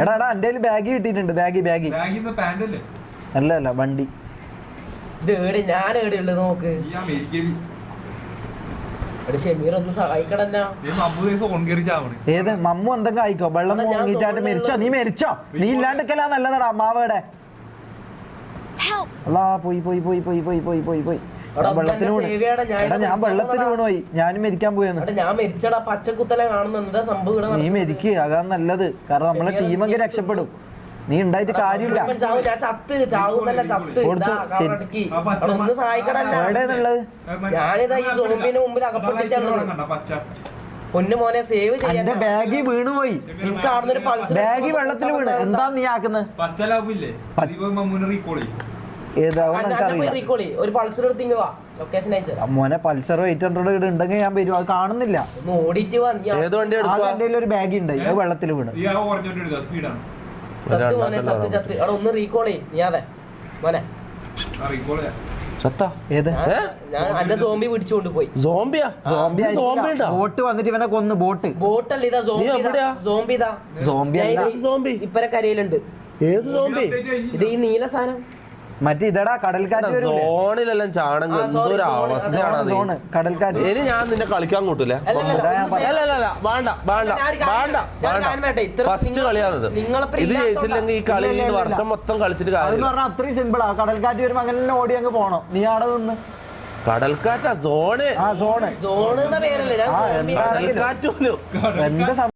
എടാ എടാ എന്റെ ബാഗ് കിട്ടിയിട്ടുണ്ട്. ബാഗ് അല്ല അല്ല വണ്ടി. ഞാൻ എവിടെ ഉള്ളത് നോക്ക്. ഏത് മമ്മു എന്തൊക്കെ ആയിക്കോ. വെള്ളം മുങ്ങിട്ടായിട്ട് മരിച്ചോ? നീ മരിച്ചോ? നീ ഇല്ലാണ്ടിക്കലാ നല്ലതാ അമ്മാവയുടെ. അല്ലാ പോയി പോയി പോയി പോയി പോയി പോയി പോയി പോയി വെള്ളത്തിന് വീണ്. എടാ ഞാൻ വെള്ളത്തിന് വീണുപോയി. ഞാനും മരിക്കാൻ പോയെന്ന്. ഞാൻ മരിച്ചടാ. പച്ചക്കുത്തല കാണുന്നുണ്ട് സംഭവം. നീ മരിക്കുക, അതാണ് നല്ലത്. കാരണം നമ്മളെ ടീമൊക്കെ രക്ഷപ്പെടും. നീ ഉണ്ടായിട്ട് കാര്യമില്ല. ഞാനിതാ ഈ സോമ്പിന് മുമ്പിൽ അകപ്പെട്ടിട്ടാണ്. പൊന്നു മോനെ സേവ് ചെയ്യാൻ. ബാഗ് വീണുപോയി. എനിക്ക് അവിടുന്ന് ഒരു പൾസർ ബാഗ് വെള്ളത്തിൽ വീണ്. എന്താ നീ ആക്കുന്നത്? ഒരു പൾസർ എടുത്തിങ്ങ് വാ. ലൊക്കേഷൻ അയച്ചു മോനെ. പൾസർ 800 ഉണ്ടെങ്കിൽ ഞാൻ വരും. അത് കാണുന്നില്ല. ഓടിയിട്ട് വാ. എന്റെ ഒരു ബാഗ് ഉണ്ട്, അത് വെള്ളത്തിൽ വീണ്. ഒന്ന് റീകോൾ ചെയ്യാതെ മോനെ. എന്റെ സോംബി പിടിച്ചുകൊണ്ട് പോയി. ബോട്ട് വന്നിട്ട് ഇവനെ കൊന്നു. ബോട്ടല്ല ഇതാ സോംബി. ഇപ്പരെ കരയിലുണ്ട്. ഏത് സോംബി? ഇത് ഈ നീല സാധനം. മറ്റേ ഇതടാ കടൽക്കാറ്റ്. സോണിലെല്ലാം ചാണകം. എന്തൊരു അവസ്ഥയാണ് കടൽക്കാറ്റ്. ഇനി ഞാൻ നിന്നെ കളിക്കാൻ കൂട്ടില്ല. ഫസ്റ്റ് കളിയാണത്. ഇത് ജയിച്ചില്ലെങ്കിൽ ഈ കളി വർഷം മൊത്തം കളിച്ചിട്ട് കാര്യം. അത്രയും സിമ്പിളാ. കടൽക്കാറ്റ് വരുമ്പോ അങ്ങനെ ഓടി അങ്ങ് പോണം. നീ ആടെ നിന്ന്. കടൽക്കാറ്റാ? സോണ് സോണ് എന്ന പേരല്ലേ? കടൽക്കാറ്റ് പോലും.